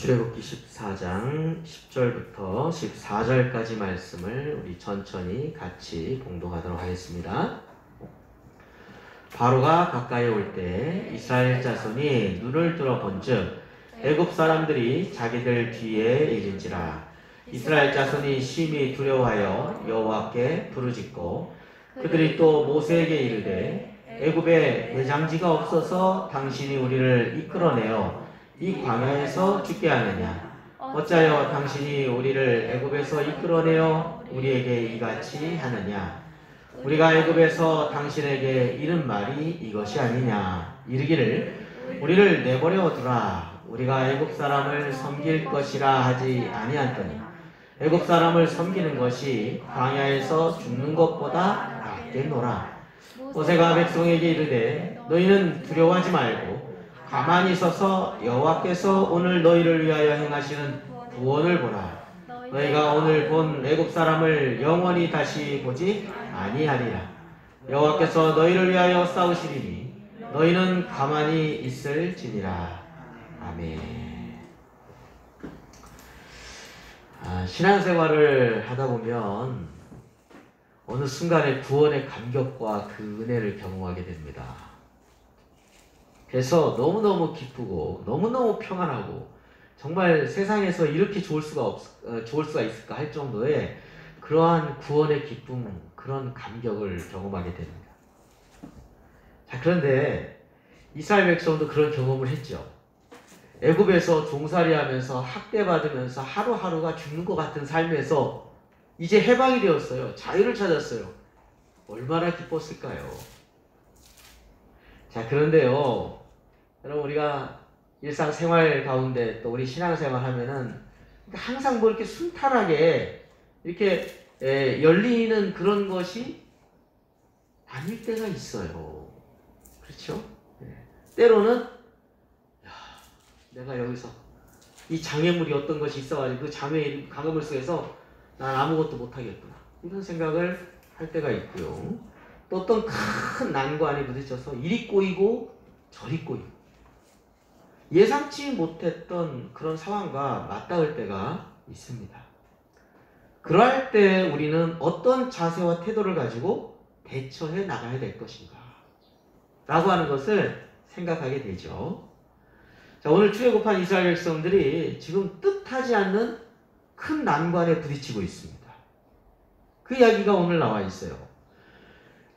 출애굽기 14장 10절부터 14절까지 말씀을 우리 천천히 같이 봉독하도록 하겠습니다. 바로가 가까이 올 때 이스라엘 자손이 눈을 들어 본즉 애굽 사람들이 자기들 뒤에 이른지라. 이스라엘 자손이 심히 두려워하여 여호와께 부르짖고 그들이 또 모세에게 이르되 애굽에 내장지가 없어서 당신이 우리를 이끌어내어 이 광야에서 죽게 하느냐? 어찌하여 당신이 우리를 애굽에서 이끌어내어 우리에게 이같이 하느냐? 우리가 애굽에서 당신에게 이른 말이 이것이 아니냐? 이르기를 우리를 내버려 두라. 우리가 애굽 사람을 섬길 것이라 하지 아니하더니 애굽 사람을 섬기는 것이 광야에서 죽는 것보다 낫겠노라. 모세가 백성에게 이르되 너희는 두려워하지 말고 가만히 서서 여호와께서 오늘 너희를 위하여 행하시는 구원을 보라. 너희가 오늘 본 애굽 사람을 영원히 다시 보지 아니하리라. 여호와께서 너희를 위하여 싸우시리니 너희는 가만히 있을지니라. 아멘. 신앙생활을 하다 보면 어느 순간에 구원의 감격과 그 은혜를 경험하게 됩니다. 그래서 너무너무 기쁘고 너무너무 평안하고 정말 세상에서 이렇게 좋을 수가 있을까 할 정도의 그러한 구원의 기쁨, 그런 감격을 경험하게 됩니다. 자, 그런데 이스라엘 백성도 그런 경험을 했죠. 애굽에서 종살이하면서 학대받으면서 하루하루가 죽는 것 같은 삶에서 이제 해방이 되었어요. 자유를 찾았어요. 얼마나 기뻤을까요? 자, 그런데요, 여러분, 우리가 일상생활 가운데 또 우리 신앙생활 하면은 항상 뭐 이렇게 순탄하게 이렇게 열리는 그런 것이 아닐 때가 있어요. 그렇죠? 때로는 내가 여기서 이 장애물이 어떤 것이 있어가지고 그 장애물 속에서 난 아무것도 못하겠구나, 이런 생각을 할 때가 있고요. 또 어떤 큰 난관에 부딪혀서 이리 꼬이고 저리 꼬이고 예상치 못했던 그런 상황과 맞닿을 때가 있습니다. 그럴 때 우리는 어떤 자세와 태도를 가지고 대처해 나가야 될 것인가 라고 하는 것을 생각하게 되죠. 자, 오늘 출애굽한 이스라엘 백성들이 지금 뜻하지 않는 큰 난관에 부딪히고 있습니다. 그 이야기가 오늘 나와 있어요.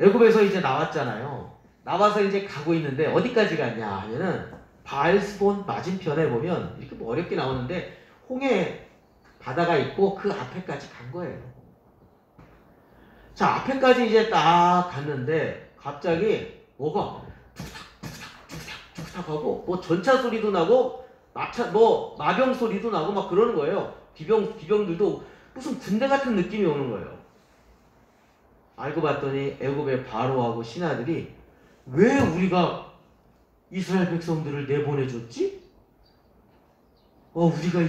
애굽에서 이제 나왔잖아요. 나와서 이제 가고 있는데 어디까지 갔냐 하면은 바알스본 맞은편에 보면 이렇게 뭐 어렵게 나오는데 홍해 바다가 있고 그 앞에까지 간 거예요. 자, 앞에까지 이제 딱 갔는데 갑자기 뭐가 툭탁 하고 뭐 전차 소리도 나고 마병 소리도 나고 막 그러는 거예요. 기병들도 무슨 군대 같은 느낌이 오는 거예요. 알고 봤더니 애굽의 바로하고 신하들이 왜 우리가 이스라엘 백성들을 내보내줬지? 우리가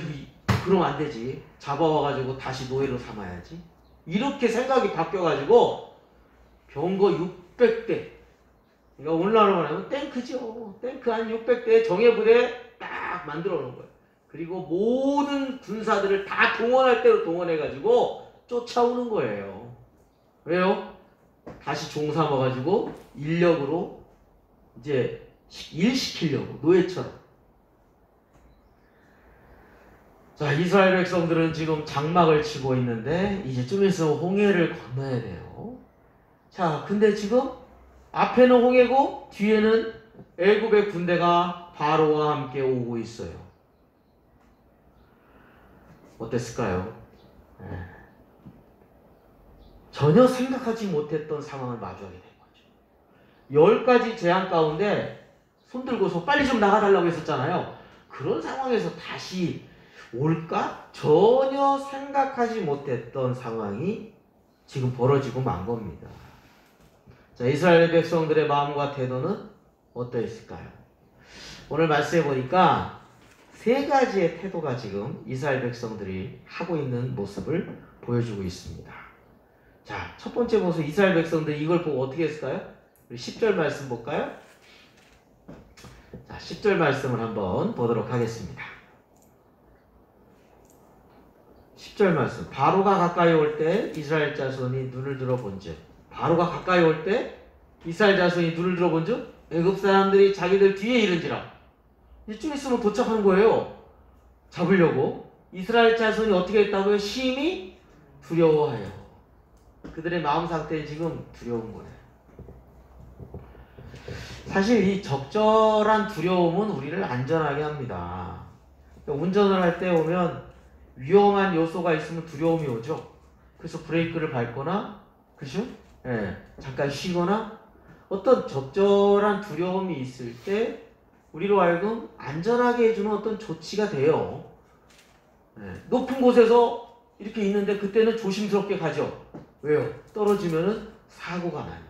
그러면 안 되지. 잡아와가지고 다시 노예로 삼아야지. 이렇게 생각이 바뀌어가지고 병거 600대, 그러니까 오늘날로 말하면 탱크죠. 탱크 한 600대 정예부대 딱 만들어 놓은 거예요. 그리고 모든 군사들을 다 동원할 대로 동원해가지고 쫓아오는 거예요. 왜요? 다시 종 삼아가지고 인력으로 이제 일 시키려고, 노예처럼. 자, 이스라엘 백성들은 지금 장막을 치고 있는데 이제 좀 있으면 홍해를 건너야 돼요. 자, 근데 지금 앞에는 홍해고 뒤에는 애굽의 군대가 바로와 함께 오고 있어요. 어땠을까요? 전혀 생각하지 못했던 상황을 마주하게 된 거죠. 10가지 재앙 가운데 손들고서 빨리 좀 나가달라고 했었잖아요. 그런 상황에서 다시 올까? 전혀 생각하지 못했던 상황이 지금 벌어지고 만 겁니다. 자, 이스라엘 백성들의 마음과 태도는 어떠했을까요? 오늘 말씀해 보니까 3가지의 태도가 지금 이스라엘 백성들이 하고 있는 모습을 보여주고 있습니다. 자, 첫 번째 모습, 이스라엘 백성들이 이걸 보고 어떻게 했을까요? 우리 10절 말씀 볼까요? 자, 10절 말씀을 한번 보도록 하겠습니다. 10절 말씀. 바로가 가까이 올 때 이스라엘 자손이 눈을 들어 본즉. 바로가 가까이 올 때 이스라엘 자손이 눈을 들어 본즉 애굽 사람들이 자기들 뒤에 이른지라. 이쯤 있으면 도착하는 거예요. 잡으려고. 이스라엘 자손이 어떻게 했다고요? 심히 두려워하여. 그들의 마음 상태에 지금 두려운 거예요. 사실 이 적절한 두려움은 우리를 안전하게 합니다. 운전을 할 때 오면 위험한 요소가 있으면 두려움이 오죠. 그래서 브레이크를 밟거나, 그죠? 예, 잠깐 쉬거나, 어떤 적절한 두려움이 있을 때 우리로 하여금 안전하게 해주는 어떤 조치가 돼요. 예, 높은 곳에서 이렇게 있는데 그때는 조심스럽게 가죠. 왜요? 떨어지면은 사고가 나니까.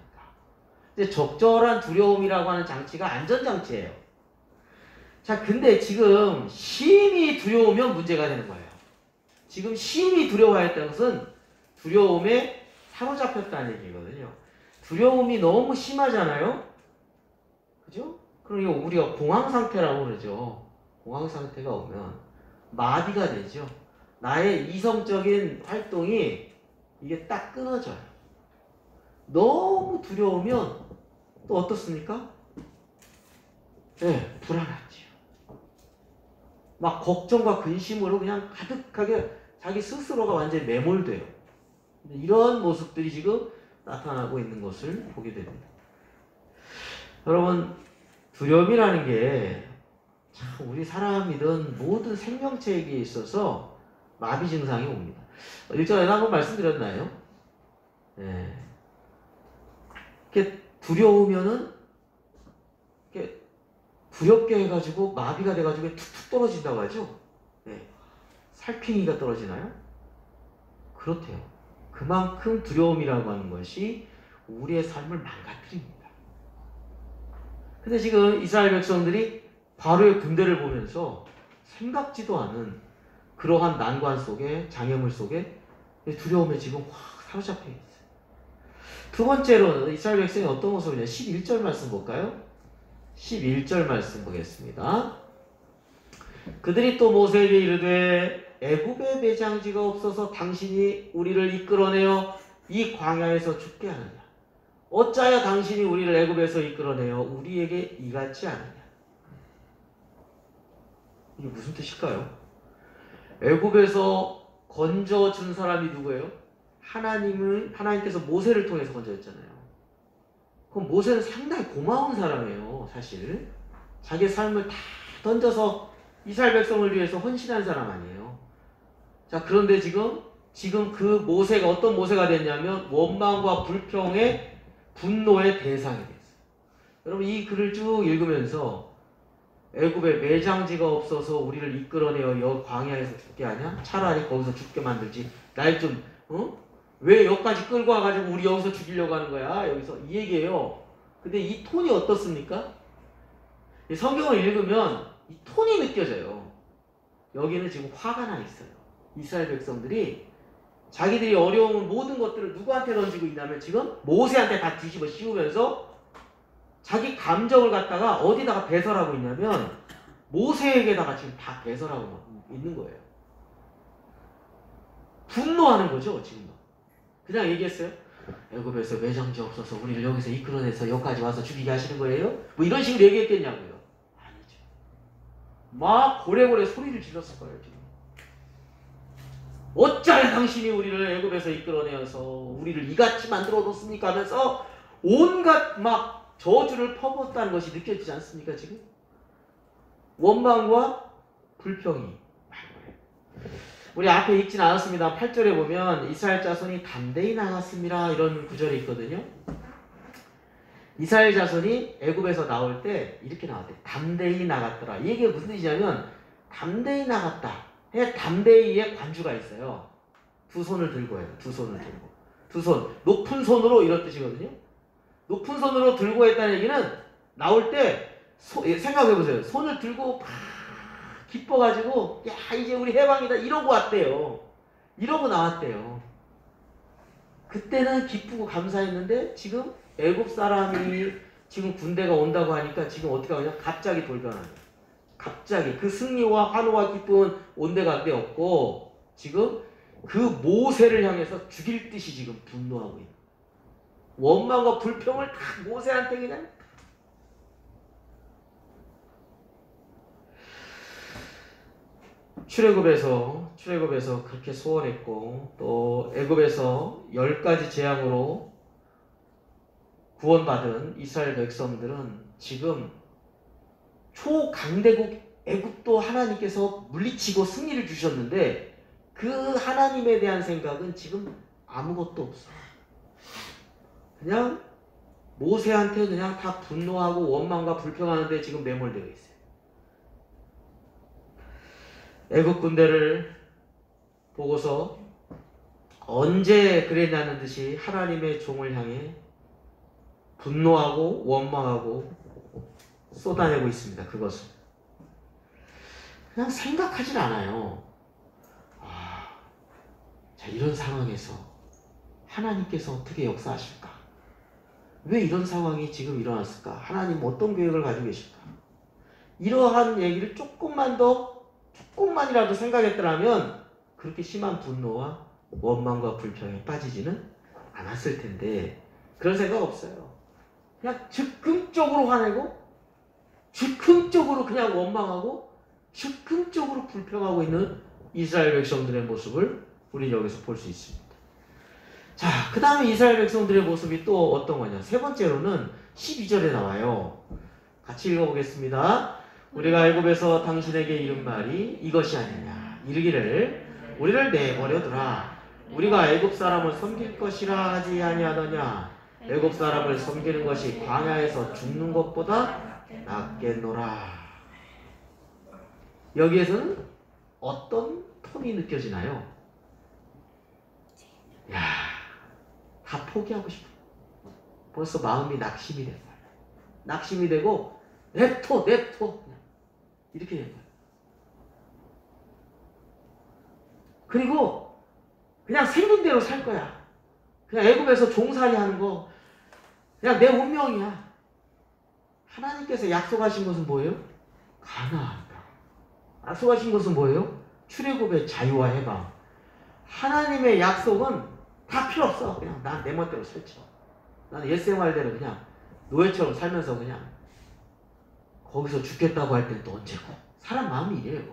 이제 적절한 두려움이라고 하는 장치가 안전장치예요. 자, 근데 지금 심히 두려우면 문제가 되는 거예요. 지금 심히 두려워했다는 것은 두려움에 사로잡혔다는 얘기거든요. 두려움이 너무 심하잖아요. 그죠? 그럼 이거 우리가 공황 상태라고 그러죠. 공황 상태가 오면 마비가 되죠. 나의 이성적인 활동이 이게 딱 끊어져요. 너무 두려우면 또 어떻습니까? 네, 불안하지요. 막 걱정과 근심으로 그냥 가득하게 자기 스스로가 완전히 매몰돼요. 이런 모습들이 지금 나타나고 있는 것을 보게 됩니다. 여러분, 두려움이라는 게 참 우리 사람이든 모든 생명체에게 있어서 마비 증상이 옵니다. 일전에 한번 말씀드렸나요? 네. 이렇게 두려우면은 이렇게 두렵게 해가지고 마비가 돼가지고 툭툭 떨어진다고 하죠. 네. 살쾡이가 떨어지나요? 그렇대요. 그만큼 두려움이라고 하는 것이 우리의 삶을 망가뜨립니다. 근데 지금 이스라엘 백성들이 바로의 군대를 보면서 생각지도 않은 그러한 난관 속에, 장애물 속에 두려움에 지금 확 사로잡혀 있어요. 두 번째로는 이스라엘 백성이 어떤 모습이냐? 11절 말씀 볼까요? 11절 말씀 보겠습니다. 그들이 또 모세에게 이르되 애굽에 매장지가 없어서 당신이 우리를 이끌어내어 이 광야에서 죽게 하느냐? 어찌하여 당신이 우리를 애굽에서 이끌어내어 우리에게 이같지 않으냐? 이게 무슨 뜻일까요? 애굽에서 건져준 사람이 누구예요? 하나님께서 모세를 통해서 건져줬잖아요. 그럼 모세는 상당히 고마운 사람이에요, 사실. 자기 삶을 다 던져서 이스라엘 백성을 위해서 헌신한 사람 아니에요. 자, 그런데 지금 그 모세가 어떤 모세가 됐냐면 원망과 불평의 분노의 대상이 됐어요. 여러분, 이 글을 쭉 읽으면서 애굽에 매장지가 없어서 우리를 이끌어내어 여 광야에서 죽게 하냐? 차라리 거기서 죽게 만들지. 날 좀, 왜 여기까지 끌고 와가지고 우리 여기서 죽이려고 하는 거야? 여기서 이 얘기예요. 근데 이 톤이 어떻습니까? 이 성경을 읽으면 이 톤이 느껴져요. 여기는 지금 화가 나 있어요. 이스라엘 백성들이 자기들이 어려운 모든 것들을 누구한테 던지고 있냐면 지금 모세한테 다 뒤집어 씌우면서 자기 감정을 갖다가 어디다가 배설하고 있냐면 모세에게다가 지금 다 배설하고 있는 거예요. 분노하는 거죠, 지금. 그냥 얘기했어요. 애굽에서 매장지 없어서 우리를 여기서 이끌어내서 여기까지 와서 죽이게 하시는 거예요? 뭐 이런 식으로 얘기했겠냐고요. 아니죠. 막 고래고래 소리를 질렀을 거예요, 지금. 어찌하여 당신이 우리를 애굽에서 이끌어내어서 우리를 이같이 만들어 놓습니까? 하면서 온갖 막 저주를 퍼붓다는 것이 느껴지지 않습니까, 지금? 원망과 불평이. 우리 앞에 읽진 않았습니다. 8절에 보면 이스라엘 자손이 담대히 나갔습니다. 이런 구절이 있거든요. 이스라엘 자손이 애굽에서 나올 때 이렇게 나왔대요. 담대히 나갔더라. 이게 무슨 뜻이냐면 담대히 나갔다. 담대히의 관주가 있어요. 두 손을 들고 해요. 두 손을 들고. 두 손. 높은 손으로 이런 뜻이거든요. 높은 손으로 들고 했다는 얘기는 나올 때 생각해보세요. 손을 들고 막 기뻐가지고 야 이제 우리 해방이다 이러고 왔대요. 이러고 나왔대요. 그때는 기쁘고 감사했는데 지금 애굽 사람이 지금 군대가 온다고 하니까 지금 어떻게 하냐? 갑자기 돌변하는. 갑자기 그 승리와 환호와 기쁨은 온데간데 없고 지금 그 모세를 향해서 죽일 듯이 지금 분노하고 있는, 원망과 불평을 다 모세한테 그냥. 출애굽에서 그렇게 소원했고, 또 애굽에서 10가지 재앙으로 구원받은 이스라엘 백성들은 지금 초강대국 애굽도 하나님께서 물리치고 승리를 주셨는데, 그 하나님에 대한 생각은 지금 아무것도 없어. 그냥 모세한테 그냥 다 분노하고 원망과 불평하는데 지금 매몰되어 있어요. 애굽 군대를 보고서 언제 그랬냐는 듯이 하나님의 종을 향해 분노하고 원망하고 쏟아내고 있습니다. 그것을 그냥 생각하진 않아요. 자, 이런 상황에서 하나님께서 어떻게 역사하실까? 왜 이런 상황이 지금 일어났을까? 하나님 어떤 계획을 가지고 계실까? 이러한 얘기를 조금만이라도 생각했더라면 그렇게 심한 분노와 원망과 불평에 빠지지는 않았을 텐데, 그런 생각 없어요. 그냥 즉흥적으로 화내고, 즉흥적으로 그냥 원망하고, 즉흥적으로 불평하고 있는 이스라엘 백성들의 모습을 우리 여기서 볼 수 있습니다. 자, 그 다음에 이스라엘 백성들의 모습이 또 어떤 거냐? 세 번째로는 12절에 나와요. 같이 읽어보겠습니다. 우리가 애굽에서 당신에게 이른 말이 이것이 아니냐. 이르기를 우리를 내버려두라. 우리가 애굽 사람을 섬길 것이라 하지 아니하더냐. 애굽 사람을 섬기는 것이 광야에서 죽는 것보다 낫겠노라. 여기에서는 어떤 톤이 느껴지나요? 야, 다 포기하고 싶어. 벌써 마음이 낙심이 된 거야. 낙심이 되고 냅둬 그냥 이렇게 된 거야. 그리고 그냥 생긴 대로 살 거야. 그냥 애굽에서 종살이 하는 거 그냥 내 운명이야. 하나님께서 약속하신 것은 뭐예요? 가나안. 약속하신 것은 뭐예요? 출애굽의 자유와 해방. 하나님의 약속은 다 필요 없어. 그냥 난 내 멋대로 살지. 나는 옛 생활대로 그냥 노예처럼 살면서 그냥 거기서 죽겠다고 할 땐 또 언제고. 사람 마음이 이래요.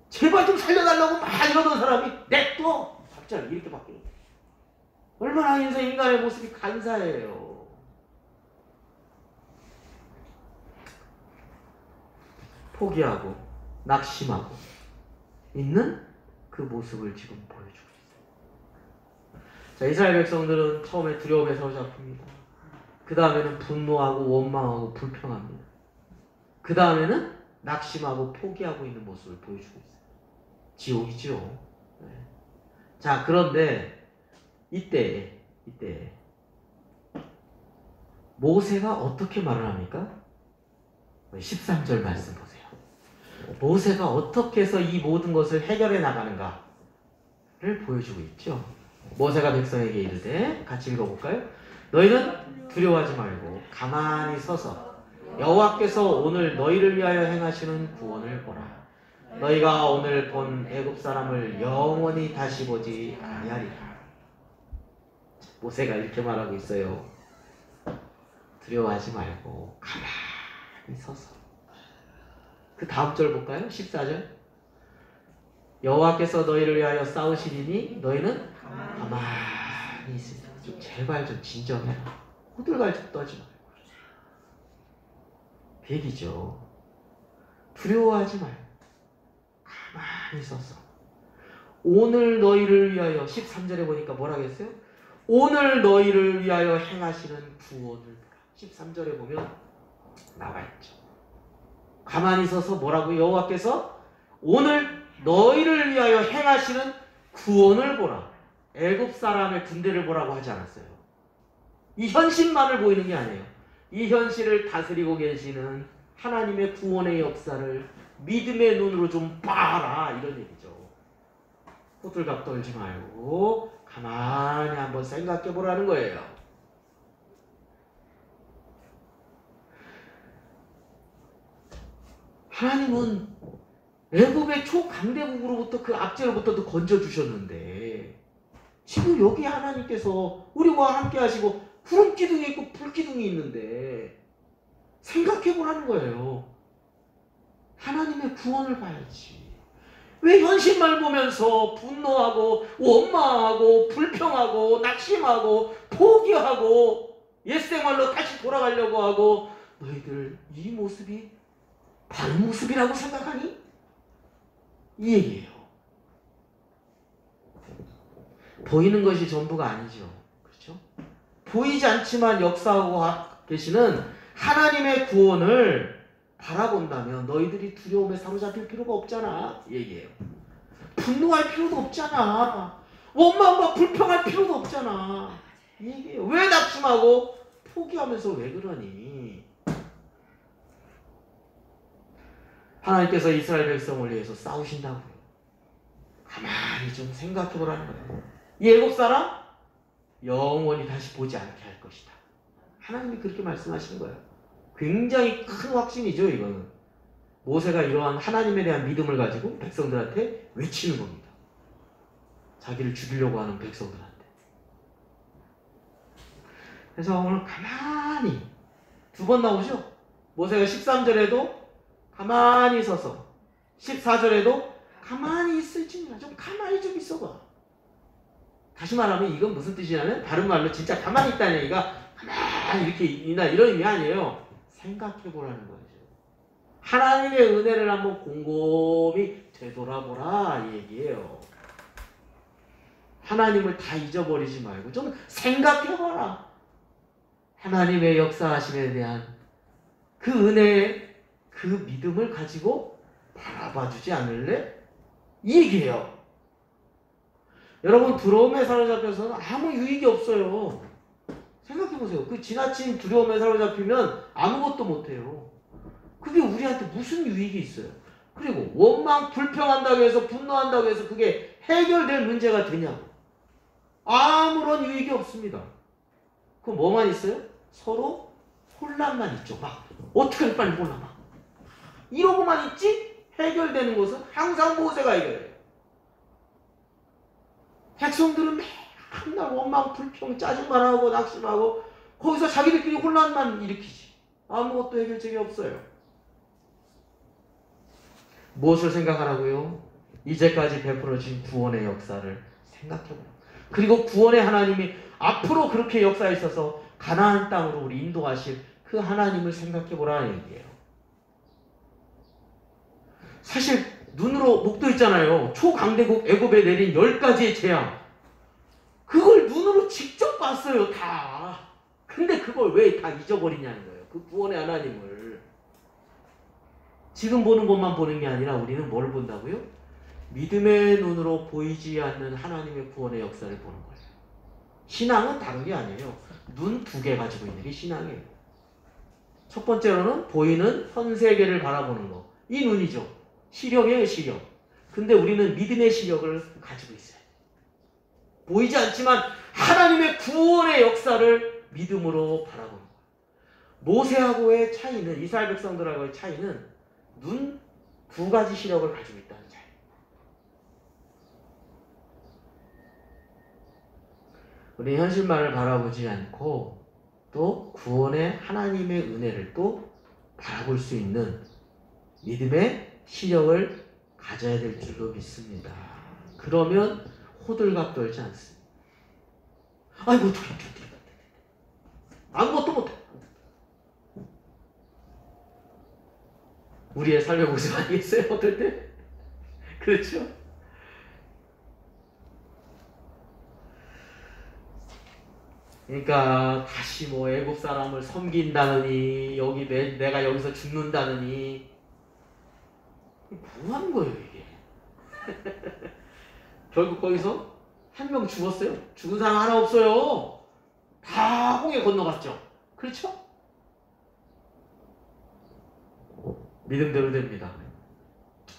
제발 좀 살려달라고 막 이러던 사람이 냅둬. 갑자기 이렇게 바뀌는 거야. 얼마나 인간의 모습이 간사해요. 포기하고 낙심하고 있는 그 모습을 지금 보여주고 있어요. 자, 이스라엘 백성들은 처음에 두려움에 사로잡힙니다. 그 다음에는 분노하고 원망하고 불평합니다. 그 다음에는 낙심하고 포기하고 있는 모습을 보여주고 있어요. 지옥이죠. 네. 자, 그런데 이때 모세가 어떻게 말을 합니까? 13절 말씀 보세요. 모세가 어떻게 해서 이 모든 것을 해결해 나가는가를 보여주고 있죠. 모세가 백성에게 이르되, 같이 읽어볼까요? 너희는 두려워하지 말고 가만히 서서 여호와께서 오늘 너희를 위하여 행하시는 구원을 보라. 너희가 오늘 본 애굽 사람을 영원히 다시 보지 아니하리라. 모세가 이렇게 말하고 있어요. 두려워하지 말고 가만히 서서. 그 다음 절 볼까요? 14절. 여호와께서 너희를 위하여 싸우시리니 너희는 가만히 있으라. 좀 제발 좀 진정해라. 호들갑 떨지 말고. 그 얘기죠. 두려워하지 말고 가만히 서서 오늘 너희를 위하여, 13절에 보니까 뭐라고 했어요? 오늘 너희를 위하여 행하시는 구원을 보라. 13절에 보면 나와 있죠. 가만히 서서 뭐라고? 여호와께서 오늘 너희를 위하여 행하시는 구원을 보라. 애굽 사람의 군대를 보라고 하지 않았어요. 이 현실만을 보이는 게 아니에요. 이 현실을 다스리고 계시는 하나님의 구원의 역사를 믿음의 눈으로 좀 봐라, 이런 얘기죠. 호들갑 떨지 말고 가만히 한번 생각해 보라는 거예요. 하나님은 애굽의 초강대국으로부터, 그 압제로부터도 건져주셨는데 지금 여기 하나님께서 우리와 함께 하시고 구름 기둥이 있고 불 기둥이 있는데 생각해 보라는 거예요. 하나님의 구원을 봐야지. 왜 현실만 보면서 분노하고 원망하고 불평하고 낙심하고 포기하고 옛생활로 다시 돌아가려고 하고 너희들 이 모습이 바른 모습이라고 생각하니? 이 얘기예요. 보이는 것이 전부가 아니죠. 그렇죠? 보이지 않지만 역사하고 계시는 하나님의 구원을 바라본다면 너희들이 두려움에 사로잡힐 필요가 없잖아. 이 얘기예요. 분노할 필요도 없잖아. 원망과 불평할 필요도 없잖아. 이 얘기예요. 왜 낙심하고 포기하면서 왜 그러니? 하나님께서 이스라엘 백성을 위해서 싸우신다고요. 가만히 좀 생각해 보라는 거예요. 이 애국 사람 영원히 다시 보지 않게 할 것이다. 하나님이 그렇게 말씀하시는 거예요. 굉장히 큰 확신이죠, 이거는. 모세가 이러한 하나님에 대한 믿음을 가지고 백성들한테 외치는 겁니다. 자기를 죽이려고 하는 백성들한테. 그래서 오늘 가만히 두 번 나오죠. 모세가 13절에도 가만히 서서 14절에도 가만히 있을지니라. 좀 가만히 좀 있어봐. 다시 말하면 이건 무슨 뜻이냐면 다른 말로 진짜 가만히 있다는 얘기가 가만히 이렇게 있나 이런 의미 아니에요. 생각해보라는 거죠. 하나님의 은혜를 한번 곰곰이 되돌아보라 이 얘기예요. 하나님을 다 잊어버리지 말고 좀 생각해봐라. 하나님의 역사하심에 대한 그 은혜, 그 믿음을 가지고 바라봐주지 않을래? 이 얘기예요. 여러분 두려움에 사로잡혀서는 아무 유익이 없어요. 생각해보세요. 그 지나친 두려움에 사로잡히면 아무것도 못해요. 그게 우리한테 무슨 유익이 있어요? 그리고 원망, 불평한다고 해서 분노한다고 해서 그게 해결될 문제가 되냐고. 아무런 유익이 없습니다. 그럼 뭐만 있어요? 서로 혼란만 있죠. 막 어떻게 빨리 몰라 막 이러고만 있지 해결되는 것은 항상 모세가 해결해요. 백성들은 맨날 원망, 불평, 짜증만 하고 낙심하고 거기서 자기들끼리 혼란만 일으키지. 아무것도 해결책이 없어요. 무엇을 생각하라고요? 이제까지 베풀어진 구원의 역사를 생각해보라. 그리고 구원의 하나님이 앞으로 그렇게 역사에 있어서 가나안 땅으로 우리 인도하실 그 하나님을 생각해보라는 얘기예요. 사실 눈으로 목도 있잖아요. 초강대국 애굽에 내린 10가지의 재앙. 그걸 눈으로 직접 봤어요. 다. 근데 그걸 왜 다 잊어버리냐는 거예요. 그 구원의 하나님을. 지금 보는 것만 보는 게 아니라 우리는 뭘 본다고요? 믿음의 눈으로 보이지 않는 하나님의 구원의 역사를 보는 거예요. 신앙은 다른 게 아니에요. 눈 2개 가지고 있는 게 신앙이에요. 첫 번째로는 보이는 현 세계를 바라보는 거. 이 눈이죠. 시력이에요, 시력. 근데 우리는 믿음의 시력을 가지고 있어요. 보이지 않지만 하나님의 구원의 역사를 믿음으로 바라보는 거예요. 모세하고의 차이는, 이스라엘 백성들하고의 차이는 눈 2가지 시력을 가지고 있다는 차이. 우리 현실만을 바라보지 않고 또 구원의 하나님의 은혜를 또 바라볼 수 있는 믿음의 시력을 가져야 될 줄로 믿습니다. 그러면 호들갑 떨지 않습니다. 아이고 어떡해 아무것도 못해. 우리의 삶의 모습 아니겠어요? 어떨 때? 그렇죠? 그러니까 다시 뭐 애국 사람을 섬긴다느니 여기 내가 여기서 죽는다느니 뭐 하는 거예요 이게? 결국 거기서 한 명 죽었어요. 죽은 사람 하나 없어요. 다 홍해 건너갔죠. 그렇죠? 믿음대로 됩니다.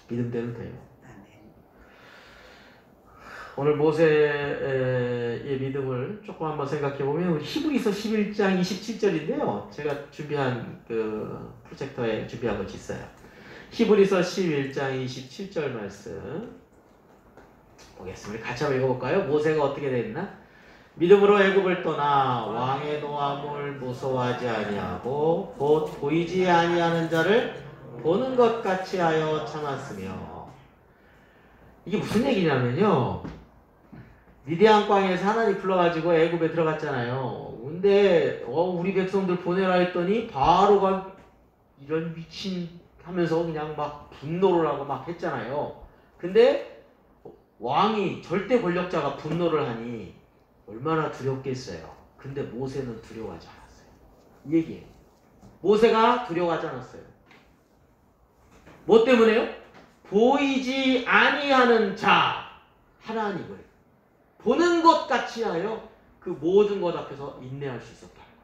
믿음대로 돼요. 오늘 모세의 믿음을 조금 한번 생각해 보면 우리 히브리서 11장 27절인데요. 제가 준비한 그 프로젝터에 준비한 것이 있어요. 히브리서 11장 27절 말씀. 보겠습니다. 같이 한번 읽어볼까요? 모세가 어떻게 됐나? 믿음으로 애굽을 떠나 왕의 노함을 무서워하지 아니하고 곧 보이지 아니하는 자를 보는 것 같이 하여 참았으며. 이게 무슨 얘기냐면요, 미디안 광야에서 하나님 불러가지고 애굽에 들어갔잖아요. 근데 우리 백성들 보내라 했더니 바로가 이런 미친 하면서 그냥 막 분노를 하고 막 했잖아요. 근데 왕이 절대 권력자가 분노를 하니 얼마나 두렵겠어요. 근데 모세는 두려워하지 않았어요. 이 얘기예요. 모세가 두려워하지 않았어요. 뭐 때문에요? 보이지 아니하는 자 하나님을 보는 것 같이 하여 그 모든 것 앞에서 인내할 수 있었다는 거예요.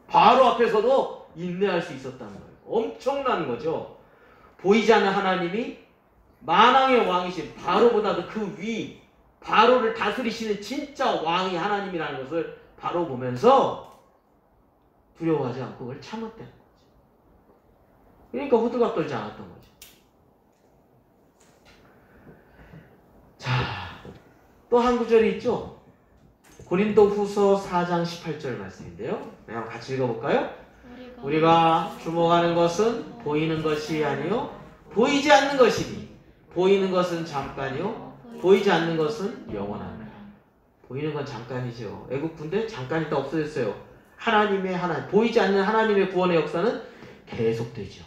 바로 앞에서도 인내할 수 있었다는 거예요. 엄청난 거죠. 보이지 않는 하나님이 만왕의 왕이신 바로보다도 그 위, 바로를 다스리시는 진짜 왕이 하나님이라는 것을 바로 보면서 두려워하지 않고 그걸 참았다는 거죠. 그러니까 호들갑 떨지 않았던 거죠. 자, 또 한 구절이 있죠. 고린도 후서 4장 18절 말씀인데요. 한번 같이 읽어볼까요? 우리가 주목하는 것은 보이는 것이 아니요 보이지 않는 것이니 보이는 것은 잠깐이요 보이지 않는 것은 영원하다. 보이는 건 잠깐이죠. 애국 군대 잠깐 있다 없어졌어요. 보이지 않는 하나님의 구원의 역사는 계속되죠.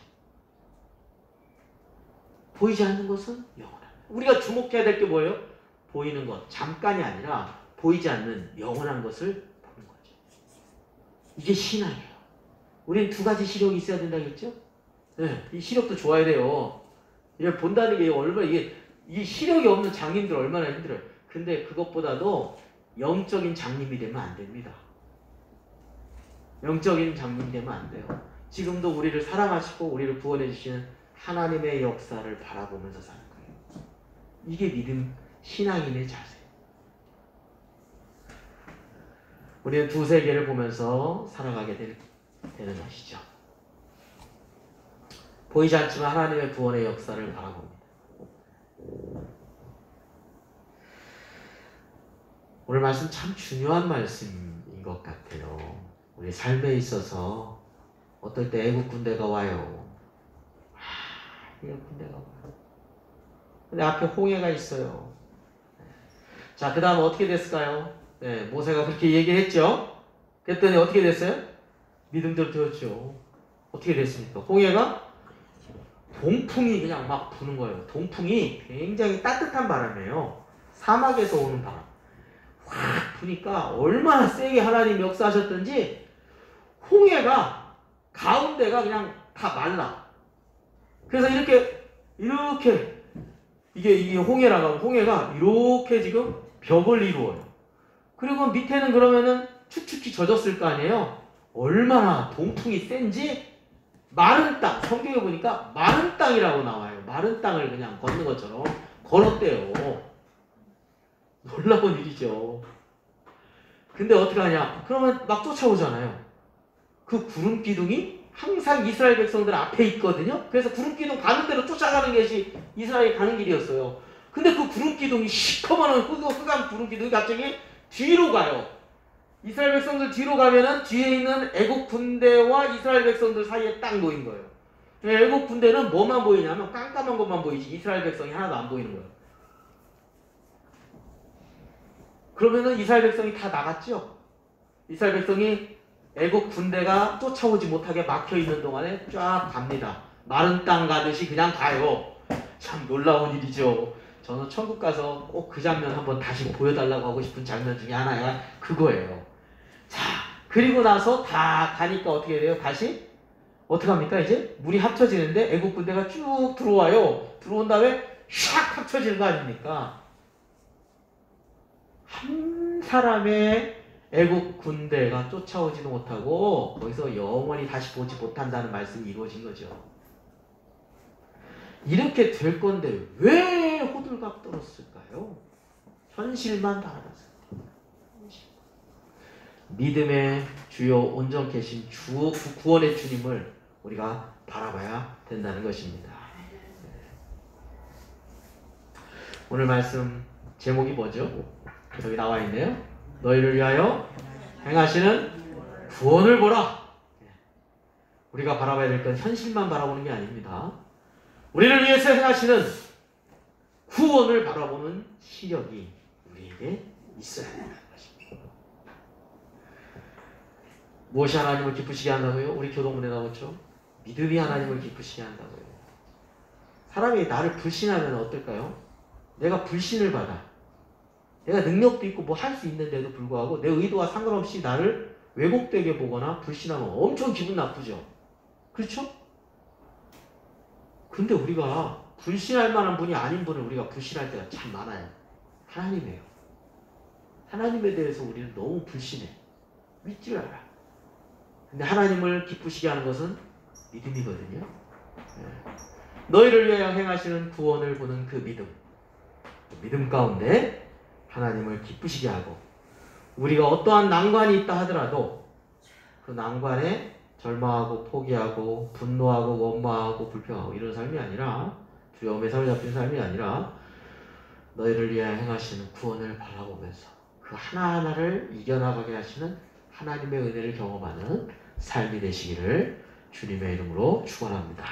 보이지 않는 것은 영원하다. 우리가 주목해야 될 게 뭐예요? 보이는 것, 잠깐이 아니라 보이지 않는 영원한 것을 보는 거죠. 이게 신앙이에요. 우리는 두 가지 시력이 있어야 된다겠죠? 네, 이 시력도 좋아야 돼요. 이걸 본다는 게 얼마나 이 시력이 없는 장님들 얼마나 힘들어요. 근데 그것보다도 영적인 장님이 되면 안 됩니다. 영적인 장님이 되면 안 돼요. 지금도 우리를 사랑하시고 우리를 구원해 주시는 하나님의 역사를 바라보면서 사는 거예요. 이게 믿음, 신앙인의 자세예요. 우리는 두세 개를 보면서 살아가게 되는 것이죠. 보이지 않지만 하나님의 구원의 역사를 바라봅니다. 오늘 말씀 참 중요한 말씀인 것 같아요. 우리 삶에 있어서 어떨 때 애국 군대가 와요. 애국 군대가 와요. 근데 앞에 홍해가 있어요. 자, 그 다음 어떻게 됐을까요? 네, 모세가 그렇게 얘기를 했죠. 그랬더니 어떻게 됐어요? 믿음대로 되었죠. 어떻게 됐습니까? 홍해가 동풍이 그냥 막 부는 거예요. 동풍이 굉장히 따뜻한 바람이에요. 사막에서 오는 바람. 확 부니까 얼마나 세게 하나님이 역사하셨던지 홍해가 가운데가 그냥 다 말라. 그래서 이렇게 이게 홍해라고 하면 홍해가 이렇게 지금 벽을 이루어요. 그리고 밑에는 그러면은 축축히 젖었을 거 아니에요. 얼마나 동풍이 센지 마른 땅, 성경에 보니까 마른 땅이라고 나와요. 마른 땅을 그냥 걷는 것처럼 걸었대요. 놀라운 일이죠. 근데 어떻게 하냐? 그러면 막 쫓아오잖아요. 그 구름 기둥이 항상 이스라엘 백성들 앞에 있거든요. 그래서 구름 기둥 가는 대로 쫓아가는 것이 이스라엘이 가는 길이었어요. 근데 그 구름 기둥이 시커먼 흑암 구름 기둥이 갑자기 뒤로 가요. 이스라엘 백성들 뒤로 가면은 뒤에 있는 애국 군대와 이스라엘 백성들 사이에 딱 놓인 거예요. 애국 군대는 뭐만 보이냐면 깜깜한 것만 보이지 이스라엘 백성이 하나도 안 보이는 거예요. 그러면은 이스라엘 백성이 다 나갔죠. 이스라엘 백성이 애국 군대가 쫓아오지 못하게 막혀 있는 동안에 쫙 갑니다. 마른 땅 가듯이 그냥 가요. 참 놀라운 일이죠. 저는 천국 가서 꼭 그 장면 한번 다시 보여달라고 하고 싶은 장면 중에 하나가 그거예요. 자, 그리고 나서 다 가니까 어떻게 돼요? 다시 어떻게 합니까? 이제 물이 합쳐지는데 애국 군대가 쭉 들어와요. 들어온 다음에 샥 합쳐지는 거 아닙니까? 한 사람의 애국 군대가 쫓아오지도 못하고 거기서 영원히 다시 보지 못한다는 말씀이 이루어진 거죠. 이렇게 될 건데 왜 호들갑 떨었을까요? 현실만 바라봤어요. 믿음의 주요 온전케신 구원의 주님을 우리가 바라봐야 된다는 것입니다. 오늘 말씀 제목이 뭐죠? 여기 나와 있네요. 너희를 위하여 행하시는 구원을 보라. 우리가 바라봐야 될 건 현실만 바라보는 게 아닙니다. 우리를 위해서 행하시는 구원을 바라보는 시력이 우리에게 있어야 한다는 것입니다. 무엇이 하나님을 기쁘시게 한다고요? 우리 교동문에 나오죠. 믿음이 하나님을 기쁘시게 한다고요. 사람이 나를 불신하면 어떨까요? 내가 불신을 받아. 내가 능력도 있고 뭐 할 수 있는데도 불구하고 내 의도와 상관없이 나를 왜곡되게 보거나 불신하면 엄청 기분 나쁘죠. 그렇죠? 근데 우리가 불신할 만한 분이 아닌 분을 우리가 불신할 때가 참 많아요. 하나님이에요. 하나님에 대해서 우리는 너무 불신해. 믿지를 않아. 근데 하나님을 기쁘시게 하는 것은 믿음이거든요. 너희를 위하여 행하시는 구원을 보는 그 믿음. 믿음 가운데 하나님을 기쁘시게 하고 우리가 어떠한 난관이 있다 하더라도 그 난관에 절망하고 포기하고 분노하고 원망하고 불평하고 이런 삶이 아니라 두려움에 사로잡힌 삶이 아니라 너희를 위하여 행하시는 구원을 바라보면서 그 하나하나를 이겨나가게 하시는 하나님의 은혜를 경험하는 삶이 되시기를 주님의 이름으로 축원합니다.